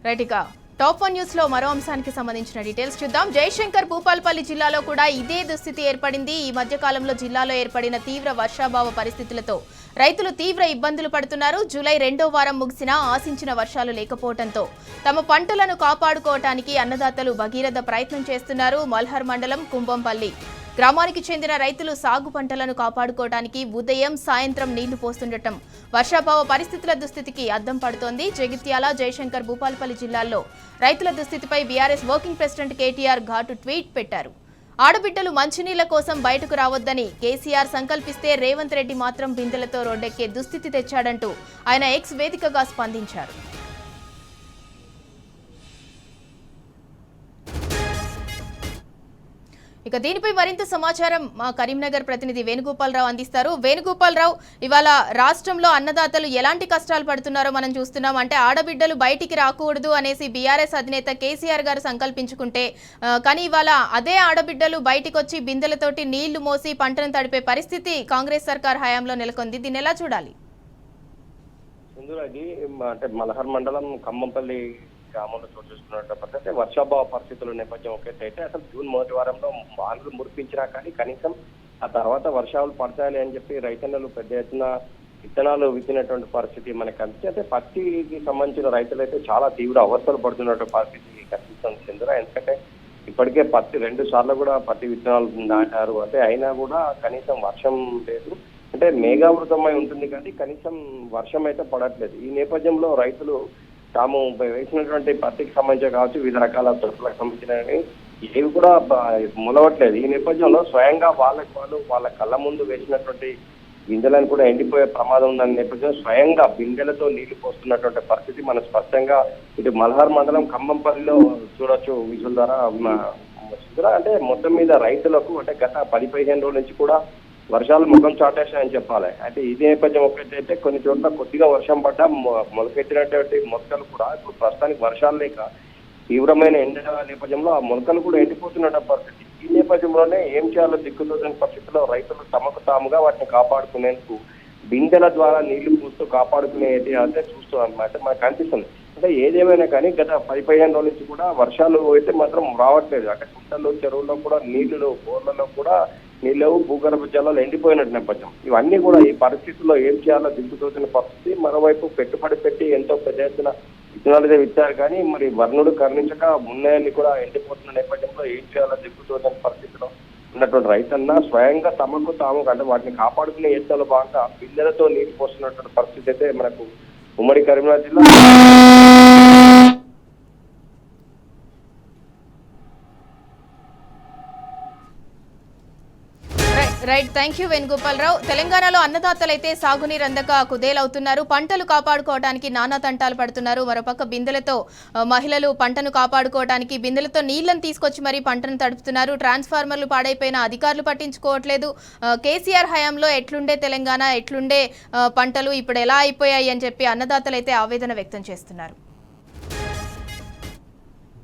Right ఇక top 1 news లో మరో అంశానికి సంబంధించిన డీటెయిల్స్ చూద్దాం. జయశంకర్ భూపాల్పల్లి జిల్లాలో కూడా ఇదే దుస్థితి ఏర్పడింది. ఈ మధ్య కాలంలో జిల్లాలో ఏర్పడిన తీవ్ర వర్షాభావ పరిస్థితులతో రైతులు తీవ్ర ఇబ్బందులు పడుతున్నారు. జూలై 2వ వారం ముగిసినా ఆశించిన వర్షాలు లేకపోవడంతో తమ పంటలను కాపాడుకోవటానికి అన్నదాతలు భగీరథ ప్రయత్నం చేస్తున్నారు. మల్హర్ మండలం కుంభంపల్లి గ్రామానికి చెందిన రైతులు సాగు పంటలను కాపాడుకోవడానికి ఉదయం సాయంత్రం నీళ్లు పోస్తుండటం వర్షాభావ పరిస్థితుల దుస్థితికి అద్దం పడుతోంది. జగిత్యాల, జయశంకర్ భూపాల్పల్లి జిల్లాల్లో రైతుల దుస్థితిపై బీఆర్ఎస్ వర్కింగ్ ప్రెసిడెంట్ కేటీఆర్ ఘాటు ట్వీట్ పెట్టారు. ఆడబిడ్డలు మంచినీళ్ల కోసం బయటకు రావద్దని కేసీఆర్ సంకల్పిస్తే రేవంత్ రెడ్డి మాత్రం బిందెలతో రోడ్డెక్కే దుస్థితి తెచ్చాడంటూ ఆయన ఎక్స్ వేదికగా స్పందించారు. ఇక దీనిపై మరింత సమాచారం మా కరీంనగర్ ప్రతినిధి వేణుగోపాలరావు అందిస్తారు. వేణుగోపాలరావు, ఇవాళ రాష్ట్రంలో అన్నదాతలు ఎలాంటి కష్టాలు పడుతున్నారో మనం చూస్తున్నాం. అంటే ఆడబిడ్డలు బయటికి రాకూడదు అనేసి బీఆర్ఎస్ అధినేత కేసీఆర్ గారు సంకల్పించుకుంటే కానీ ఇవాళ అదే ఆడబిడ్డలు బయటికి వచ్చి బిందెలతోటి నీళ్లు మోసి పంటను తడిపే పరిస్థితి కాంగ్రెస్ సర్కార్ హయాంలో నెలకొంది. దీన్ని ఎలా చూడాలి? అంటే మల్హర్ మండలం ఖమ్మంపల్లి గ్రామంలో చోటు చేసుకున్నట్టు అయితే వర్షాభావ పరిస్థితుల నేపథ్యం ఒకటైతే అసలు జూన్ మొదటి వారంలో వానలు మురిపించినా కానీ కనీసం ఆ తర్వాత వర్షాలు పడతాయి అని చెప్పి రైతన్నలు పెద్ద ఎత్తున విత్తనాలు విత్తినటువంటి పరిస్థితి మనకు కనిపిస్తుంది. అయితే పత్తికి సంబంధించిన రైతులు అయితే చాలా తీవ్ర అవస్థలు పడుతున్నటువంటి పరిస్థితి కనిపిస్తుంది చంద్ర. ఎందుకంటే ఇప్పటికే పత్తి 2 సార్లు కూడా పత్తి విత్తనాలు నాటారు. అంటే అయినా కూడా కనీసం వర్షం లేదు. అంటే మేఘావృతమై ఉంటుంది కానీ కనీసం వర్షం అయితే పడట్లేదు. ఈ నేపథ్యంలో రైతులు తాము వేసినటువంటి పత్తికి సంబంధించి కావచ్చు, వివిధ రకాల సరుకులకు సంబంధించినవి ఏవి కూడా మొలవట్లేదు. ఈ నేపథ్యంలో స్వయంగా వాళ్ళ కళ్ళ ముందు వేసినటువంటి బిందెలను కూడా ఎండిపోయే ప్రమాదం ఉందనే నేపథ్యంలో స్వయంగా బిందెలతో నీళ్లు పోస్తున్నటువంటి పరిస్థితి మనం స్పష్టంగా ఇటు మల్హార్ మండలం ఖమ్మంపల్లిలో చూడొచ్చు విజువల్ ద్వారా. అంటే మొత్తం మీద రైతులకు అంటే గత 10-15 రోజుల నుంచి కూడా వర్షాలు ముఖం చాటేశాయని చెప్పాలి. అయితే ఈ నేపథ్యం ఒకటైతే కొన్ని చోట్ల కొద్దిగా వర్షం పడ్డా మొలకెత్తినటువంటి మొలకలు కూడా ఇప్పుడు ప్రస్తుతానికి వర్షాలు లేక తీవ్రమైన ఎండ నేపథ్యంలో ఆ మొలకలు కూడా ఎండిపోతున్న పరిస్థితి. ఈ నేపథ్యంలోనే ఏం చేయాలో దిక్కుతోచని పరిస్థితిలో రైతులు తమకు తాముగా వాటిని కాపాడుకునేందుకు బిందెల ద్వారా నీళ్లు పూస్తూ కాపాడుకునేది అంటే చూస్తాం అన్నమాట మనకు కనిపిస్తుంది. అంటే ఏదేమైనా కానీ గత 10-15 రోజుల నుంచి కూడా వర్షాలు అయితే మాత్రం రావట్లేదు. అంటే కుంటల్లో, చెరువుల్లో కూడా నీళ్లు, బోర్లలో కూడా నీళ్ళు, భూగర్భ జలాలు ఎండిపోయినట్టు నేపథ్యం. ఇవన్నీ కూడా ఈ పరిస్థితుల్లో ఏం చేయాలో దిక్కుతోచిన పరిస్థితి. మరోవైపు పెట్టుబడి పెట్టి ఎంతో పెద్ద ఎత్తున విత్తనాలు ఇచ్చారు కానీ మరి వర్ణుడు కరుణించక ఉన్నాయని కూడా ఎండిపోతున్న నేపథ్యంలో ఏం చేయాలో దిక్కుతోచిన పరిస్థితిలో ఉన్నటువంటి రైతన్న స్వయంగా తమకు తాము అంటే వాటిని కాపాడుకునే ఎత్తులో భాగంగా బిందెలతో నీరు పోస్తున్నటువంటి పరిస్థితి అయితే మనకు ఉమ్మడి కరీంనగర్ జిల్లా. Right, thank you Venugopala Rao. తెలంగాణలో అన్నదాతలైతే సాగునీరు అందక కుదేలవుతున్నారు. పంటలు కాపాడుకోవడానికి నానా తంటాలు పడుతున్నారు. మరోపక్క బిందెలతో మహిళలు పంటను కాపాడుకోవడానికి బిందెలతో నీళ్లను తీసుకొచ్చి మరీ పంటను తడుపుతున్నారు. ట్రాన్స్ఫార్మర్లు పాడైపోయిన అధికారులు పట్టించుకోవట్లేదు. కేసీఆర్ హయాంలో ఎట్లుండే తెలంగాణ, ఎట్లుండే పంటలు ఇప్పుడు ఎలా అయిపోయాయి అని చెప్పి అన్నదాతలైతే ఆవేదన వ్యక్తం చేస్తున్నారు.